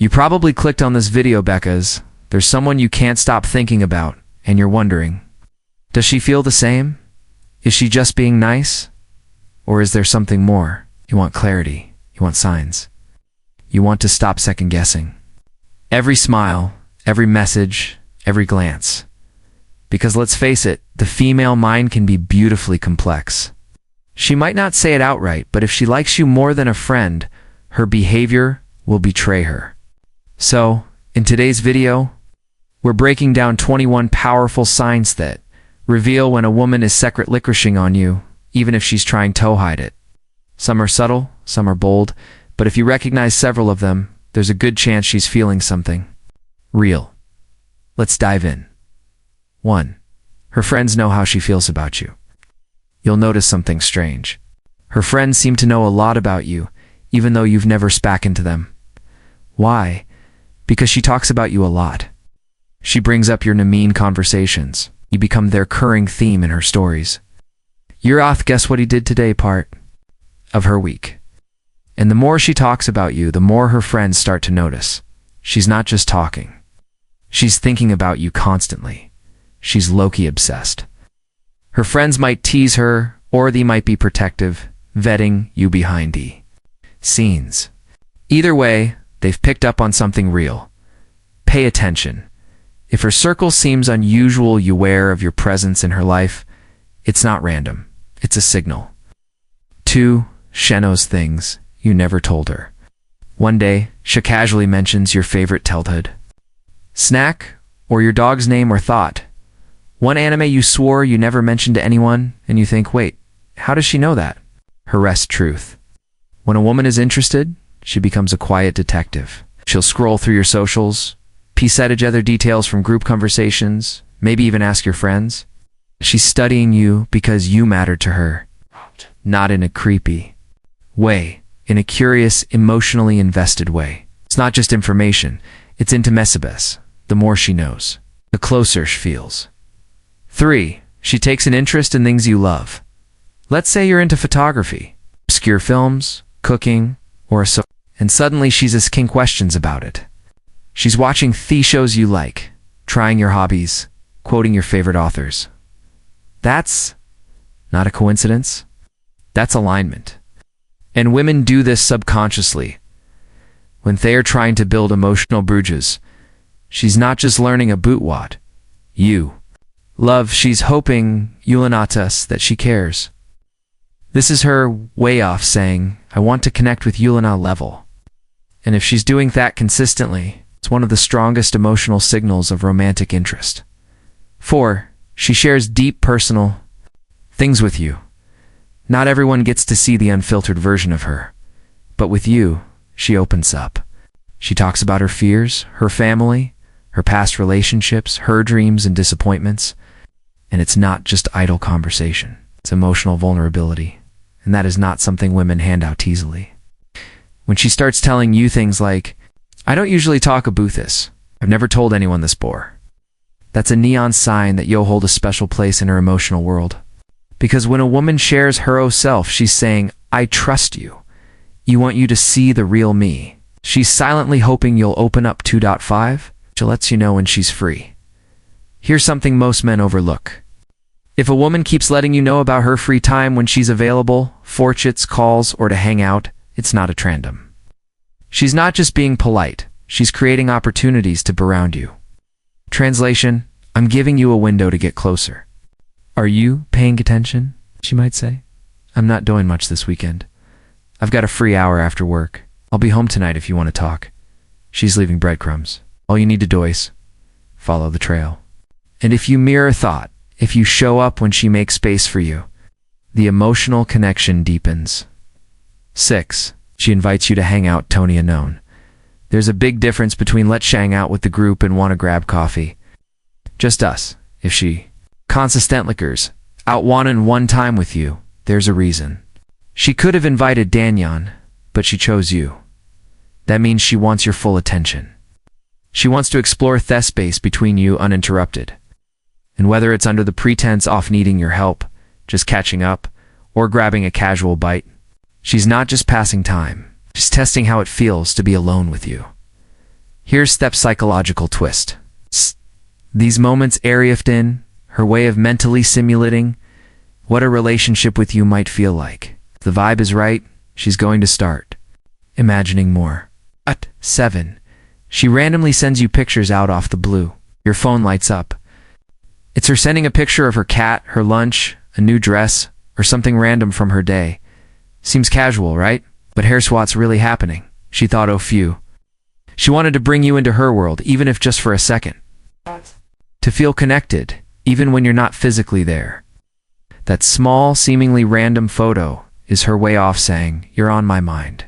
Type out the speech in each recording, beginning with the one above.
You probably clicked on this video because there's someone you can't stop thinking about, and you're wondering, does she feel the same? Is she just being nice? Or is there something more? You want clarity. You want signs. You want to stop second guessing. Every smile, every message, every glance. Because let's face it, the female mind can be beautifully complex. She might not say it outright, but if she likes you more than a friend, her behavior will betray her. So, in today's video, we're breaking down 21 powerful signs that reveal when a woman is secret licoriceing on you, even if she's trying to hide it. Some are subtle, some are bold, but if you recognize several of them, there's a good chance she's feeling something real. Let's dive in. 1. Her friends know how she feels about you. You'll notice something strange. Her friends seem to know a lot about you, even though you've never spoken to them. Why? Because she talks about you a lot. She brings up your mean conversations. You become their recurring theme in her stories. You're off guess what he did today part of her week. And the more she talks about you, the more her friends start to notice. She's not just talking. She's thinking about you constantly. She's low-key obsessed. Her friends might tease her, or they might be protective, vetting you behind the scenes. Either way, they've picked up on something real. Pay attention. If her circle seems unusual, you aware of your presence in her life. It's not random. It's a signal. 2. She knows things you never told her. One day, she casually mentions your favorite childhood snack, or your dog's name or thought. One anime you swore you never mentioned to anyone, and you think, wait, how does she know that? Her rest truth. When a woman is interested, she becomes a quiet detective. She'll scroll through your socials, piece out other details from group conversations, maybe even ask your friends. She's studying you because you matter to her, not in a creepy way, in a curious, emotionally invested way. It's not just information, it's intimacy. The more she knows, the closer she feels. 3. She takes an interest in things you love. Let's say you're into photography, obscure films, cooking, or and suddenly she's asking questions about it. She's watching the shows you like, trying your hobbies, quoting your favorite authors. That's not a coincidence. That's alignment. And women do this subconsciously. When they are trying to build emotional bridges, she's not just learning about what you love, she's hoping you'll notice that she cares. This is her way off saying, I want to connect with you on a level. And if she's doing that consistently, it's one of the strongest emotional signals of romantic interest. 4. She shares deep personal things with you. Not everyone gets to see the unfiltered version of her, but with you, she opens up. She talks about her fears, her family, her past relationships, her dreams and disappointments. And it's not just idle conversation. It's emotional vulnerability. And that is not something women hand out easily. When she starts telling you things like, I don't usually talk about this. I've never told anyone this before. That's a neon sign that you'll hold a special place in her emotional world. Because when a woman shares her own self, she's saying, I trust you. You want you to see the real me. She's silently hoping you'll open up 2.5. She lets you know when she's free. Here's something most men overlook. If a woman keeps letting you know about her free time when she's available, for chits, calls, or to hang out, it's not a random. She's not just being polite. She's creating opportunities to be around you. Translation, I'm giving you a window to get closer. Are you paying attention? She might say. I'm not doing much this weekend. I've got a free hour after work. I'll be home tonight if you want to talk. She's leaving breadcrumbs. All you need to do is follow the trail. And if you mirror thought, if you show up when she makes space for you, the emotional connection deepens. 6. She invites you to hang out, Tony unknown. There's a big difference between let's hang out with the group and want to grab coffee. Just us. If she consistent liquors out one time with you, there's a reason. She could have invited Danyon, but she chose you. That means she wants your full attention. She wants to explore the space between you uninterrupted. And whether it's under the pretense of needing your help, just catching up, or grabbing a casual bite, she's not just passing time. She's testing how it feels to be alone with you. Here's step psychological twist. These moments Arieft in, her way of mentally simulating what a relationship with you might feel like. If the vibe is right, she's going to start imagining more. At 7. She randomly sends you pictures out off the blue. Your phone lights up. It's her sending a picture of her cat, her lunch, a new dress, or something random from her day. Seems casual, right? But here's what's really happening. She thought, oh phew. She wanted to bring you into her world, even if just for a second. To feel connected, even when you're not physically there. That small, seemingly random photo is her way off saying, you're on my mind.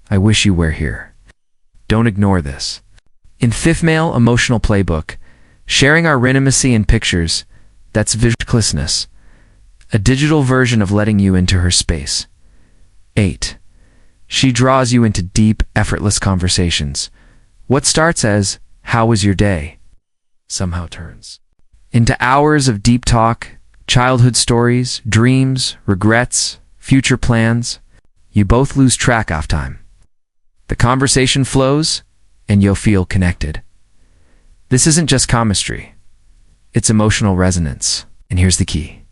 I wish you were here. Don't ignore this. In Fifth Male Emotional Playbook, sharing our intimacy in pictures, that's visualness, a digital version of letting you into her space. 8. She draws you into deep, effortless conversations. What starts as, how was your day? Somehow turns into hours of deep talk, childhood stories, dreams, regrets, future plans. You both lose track of time. The conversation flows, and you'll feel connected. This isn't just chemistry. It's emotional resonance. And here's the key.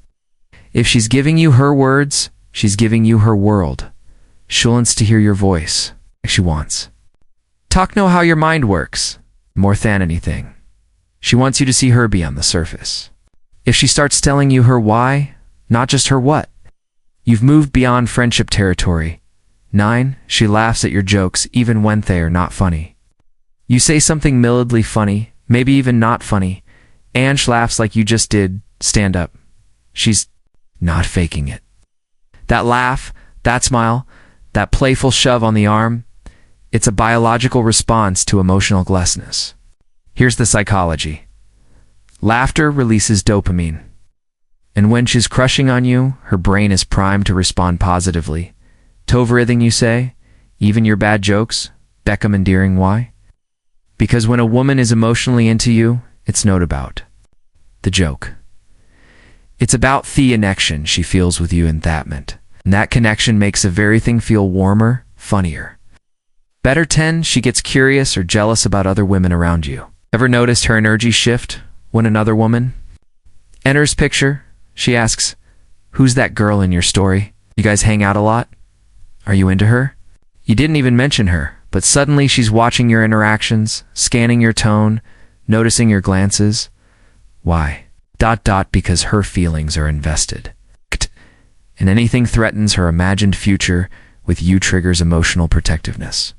If she's giving you her words, she's giving you her world. She wants to hear your voice, like she wants. Talk know how your mind works, more than anything. She wants you to see her beyond the surface. If she starts telling you her why, not just her what, you've moved beyond friendship territory. 9. She laughs at your jokes even when they are not funny. You say something mildly funny, maybe even not funny, and she laughs like you just did stand up. She's not faking it. That laugh, that smile, that playful shove on the arm, it's a biological response to emotional gluttonous. Here's the psychology. Laughter releases dopamine. And when she's crushing on you, her brain is primed to respond positively. Toverithing, you say? Even your bad jokes? Beckham endearing, why? Because when a woman is emotionally into you, it's not about the joke. It's about the connection she feels with you in that moment. And that connection makes the very thing feel warmer, funnier. Better 10, she gets curious or jealous about other women around you. Ever noticed her energy shift when another woman enters picture? She asks, who's that girl in your story? You guys hang out a lot? Are you into her? You didn't even mention her, but suddenly she's watching your interactions, scanning your tone, noticing your glances. Why? Because her feelings are invested. And anything threatens her imagined future with you triggers emotional protectiveness.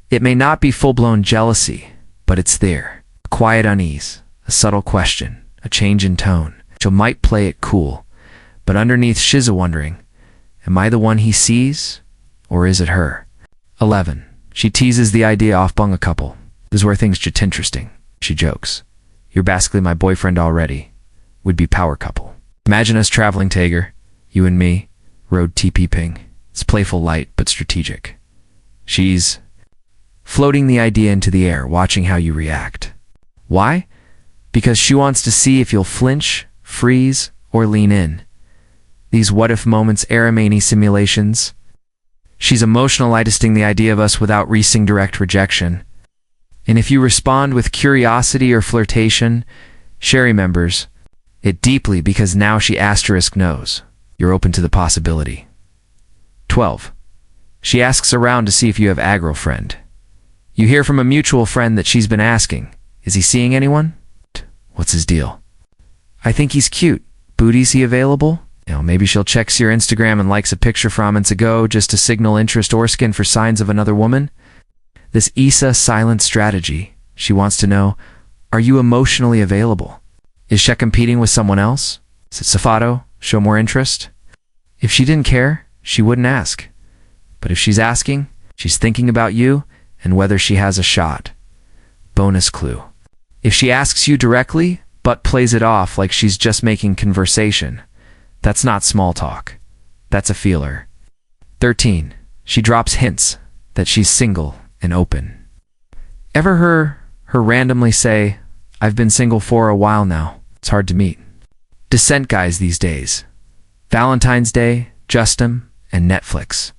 It may not be full-blown jealousy, but it's there. A quiet unease, a subtle question, a change in tone. She might play it cool, but underneath she's wondering, am I the one he sees, or is it her? 11. She teases the idea off bung a couple. This is where things get interesting. She jokes. You're basically my boyfriend already. Would be power couple. Imagine us traveling Tager, you and me, road TP ping. It's playful, light, but strategic. She's floating the idea into the air, watching how you react. Why? Because she wants to see if you'll flinch, freeze, or lean in. These what-if moments Aramani simulations. She's emotionalizing the idea of us without reaching direct rejection. And if you respond with curiosity or flirtation, Sherry remembers it deeply because now she asterisk knows you're open to the possibility. 12. She asks around to see if you have a girlfriend. You hear from a mutual friend that she's been asking, is he seeing anyone? What's his deal? I think he's cute. Booty's he available? Maybe she'll check your Instagram and likes a picture from months ago just to signal interest or scan for signs of another woman. This Issa silent strategy. She wants to know, are you emotionally available? Is she competing with someone else? Is it Safato? Show more interest? If she didn't care, she wouldn't ask. But if she's asking, she's thinking about you and whether she has a shot. Bonus clue. If she asks you directly, but plays it off like she's just making conversation, that's not small talk. That's a feeler. 13. She drops hints that she's single and open. Ever hear her randomly say, I've been single for a while now. It's hard to meet. Descent guys these days. Valentine's Day, Justin, and Netflix.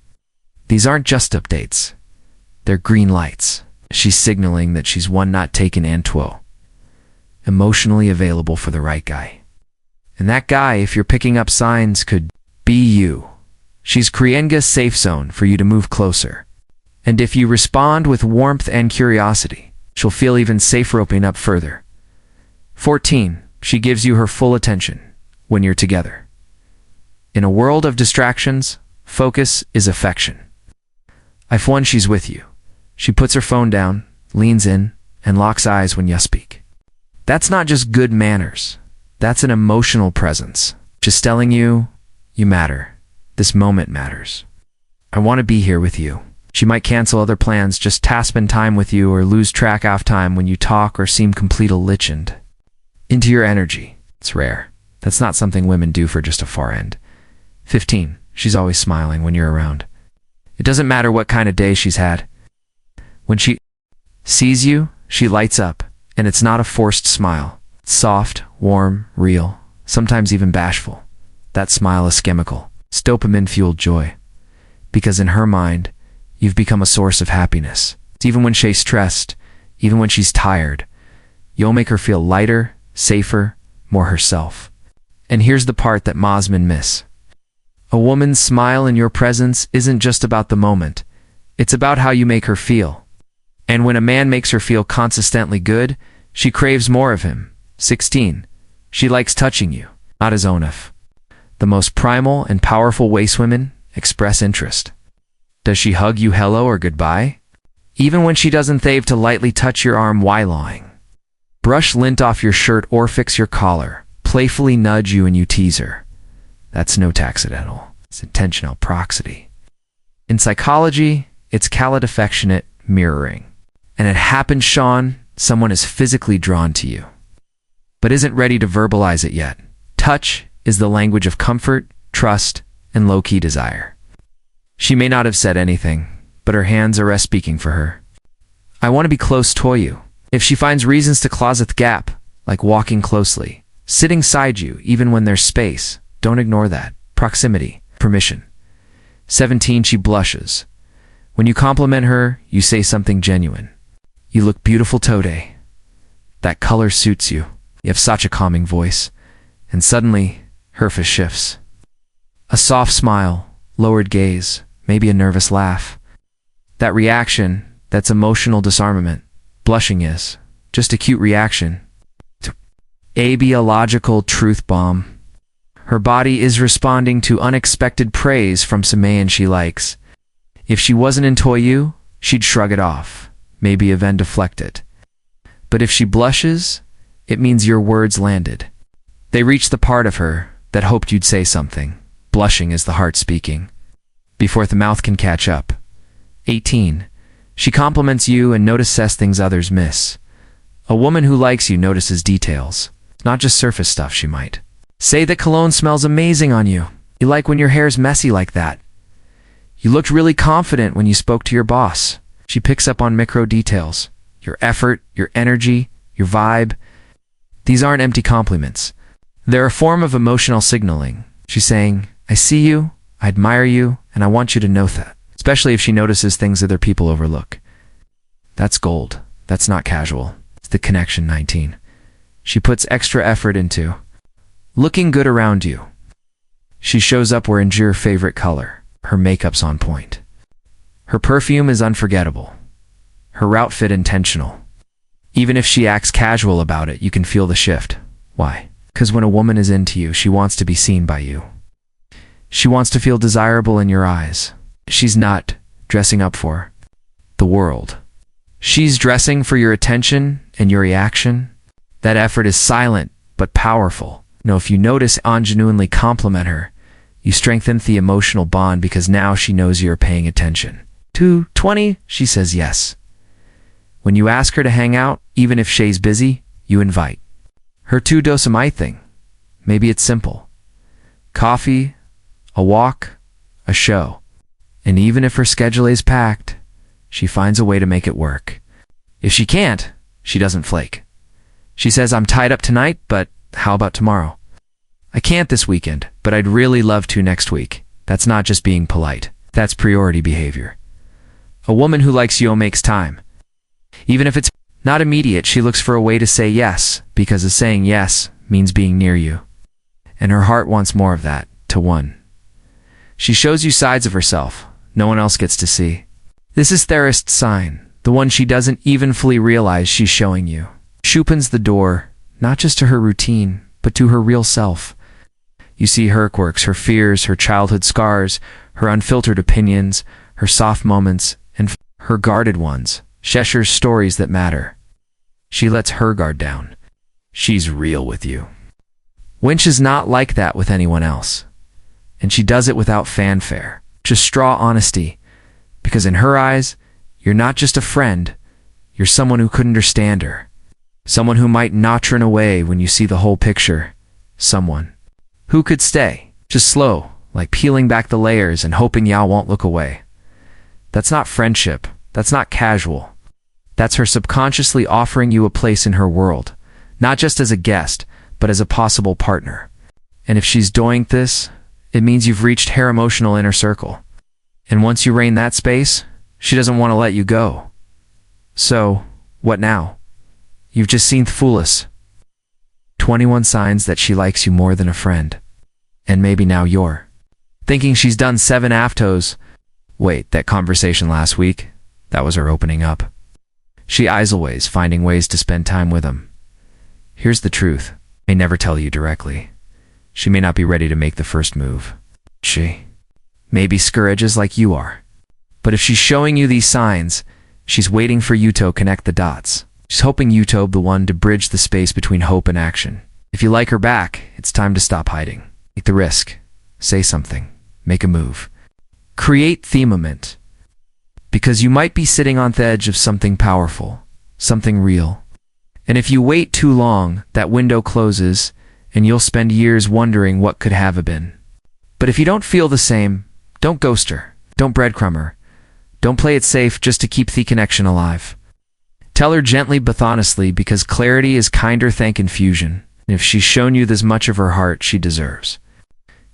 These aren't just updates. They're green lights. She's signaling that she's one not taken Antoine, emotionally available for the right guy. And that guy, if you're picking up signs, could be you. She's Krienga's safe zone for you to move closer. And if you respond with warmth and curiosity, she'll feel even safer opening up further. 14. She gives you her full attention when you're together. In a world of distractions, focus is affection. If one, she's with you. She puts her phone down, leans in, and locks eyes when you speak. That's not just good manners. That's an emotional presence. Just telling you, you matter. This moment matters. I want to be here with you. She might cancel other plans just to spend time with you or lose track of time when you talk or seem completely lichened. Into your energy. It's rare. That's not something women do for just a far end. 15. She's always smiling when you're around. It doesn't matter what kind of day she's had. When she sees you, she lights up, and it's not a forced smile. It's soft, warm, real, sometimes even bashful. That smile is chemical. It's dopamine-fueled joy. Because in her mind, you've become a source of happiness. Even when she's stressed, even when she's tired, you'll make her feel lighter, safer, more herself. And here's the part that most men miss. A woman's smile in your presence isn't just about the moment. It's about how you make her feel. And when a man makes her feel consistently good, she craves more of him. 16. She likes touching you, not his own if. The most primal and powerful ways women express interest. Does she hug you hello or goodbye? Even when she doesn't thave to lightly touch your arm while lying. Brush lint off your shirt or fix your collar. Playfully nudge you and you tease her. That's no accidental. It's intentional proximity. In psychology, it's called affectionate mirroring. And it happens, Sean, someone is physically drawn to you, but isn't ready to verbalize it yet. Touch is the language of comfort, trust, and low-key desire. She may not have said anything, but her hands are speaking for her. I want to be close to you. If she finds reasons to close the gap, like walking closely, sitting side you even when there's space, don't ignore that. Proximity, permission. 17. She blushes. When you compliment her, you say something genuine. You look beautiful today. That color suits you. You have such a calming voice. And suddenly, her face shifts. A soft smile, lowered gaze, maybe a nervous laugh. That reaction, that's emotional disarmament. Blushing is just a cute reaction. A biological truth bomb. Her body is responding to unexpected praise from some man she likes. If she wasn't into you, she'd shrug it off, maybe even deflect it. But if she blushes, it means your words landed. They reach the part of her that hoped you'd say something. Blushing is the heart speaking, before the mouth can catch up. 18. She compliments you and notices things others miss. A woman who likes you notices details, not just surface stuff. She might say that cologne smells amazing on you. You like when your hair's messy like that. You looked really confident when you spoke to your boss. She picks up on micro details. Your effort, your energy, your vibe. These aren't empty compliments. They're a form of emotional signaling. She's saying, I see you, I admire you, and I want you to know that. Especially if she notices things other people overlook. That's gold. That's not casual. It's the connection. 19. She puts extra effort into looking good around you. She shows up wearing your favorite color. Her makeup's on point. Her perfume is unforgettable. Her outfit intentional. Even if she acts casual about it, you can feel the shift. Why? Because when a woman is into you, she wants to be seen by you. She wants to feel desirable in your eyes. She's not dressing up for the world. She's dressing for your attention and your reaction. That effort is silent but powerful. If you notice and genuinely compliment her, you strengthen the emotional bond because now she knows you're paying attention. 20. She says yes. When you ask her to hang out, even if she's busy, you invite her to do some thing. Maybe it's simple. Coffee, a walk, a show. And even if her schedule is packed, she finds a way to make it work. If she can't, she doesn't flake. She says, I'm tied up tonight, but how about tomorrow? I can't this weekend, but I'd really love to next week. That's not just being polite. That's priority behavior. A woman who likes you makes time. Even if it's not immediate, she looks for a way to say yes, because saying yes means being near you. And her heart wants more of that, to one. She shows you sides of herself no one else gets to see. This is Therist's sign, the one she doesn't even fully realize she's showing you. She opens the door, not just to her routine, but to her real self. You see her quirks, her fears, her childhood scars, her unfiltered opinions, her soft moments, and her guarded ones, Cheshire's stories that matter. She lets her guard down. She's real with you. Winch is not like that with anyone else. And she does it without fanfare, just straw honesty, because in her eyes, you're not just a friend, you're someone who could understand her. Someone who might not turn away when you see the whole picture. Someone who could stay, just slow, like peeling back the layers and hoping Yao won't look away. That's not friendship. That's not casual. That's her subconsciously offering you a place in her world, not just as a guest, but as a possible partner. And if she's doing this, it means you've reached her emotional inner circle. And once you reign that space, she doesn't want to let you go. So, what now? You've just seen Thulis. 21 signs that she likes you more than a friend. And maybe now you're thinking she's done 7 aftos. Wait, that conversation last week? That was her opening up. She always finding ways to spend time with him. Here's the truth. May never tell you directly. She may not be ready to make the first move. She may be discouraged like you are. But if she's showing you these signs, she's waiting for you to connect the dots. She's hoping you to be the one to bridge the space between hope and action. If you like her back, it's time to stop hiding. Take the risk. Say something. Make a move. Create the moment. Because you might be sitting on the edge of something powerful, something real. And if you wait too long, that window closes, and you'll spend years wondering what could have been. But if you don't feel the same, don't ghost her. Don't breadcrumb her. Don't play it safe just to keep the connection alive. Tell her gently but honestly, because clarity is kinder than confusion. And if she's shown you this much of her heart, she deserves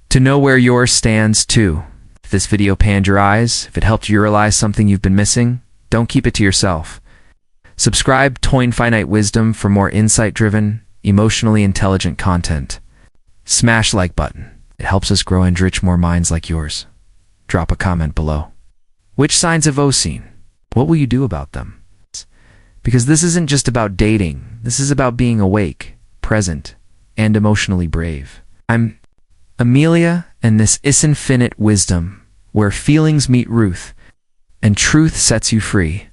to know where yours stands too. If this video panned your eyes, if it helped you realize something you've been missing, don't keep it to yourself. Subscribe to Infinite Wisdom for more insight-driven, emotionally intelligent content. Smash like button. It helps us grow and enrich more minds like yours. Drop a comment below. Which signs have O seen? What will you do about them? Because this isn't just about dating. This is about being awake, present, and emotionally brave. I'm Amelia, and this is Infinite Wisdom, where feelings meet Ruth, and truth sets you free.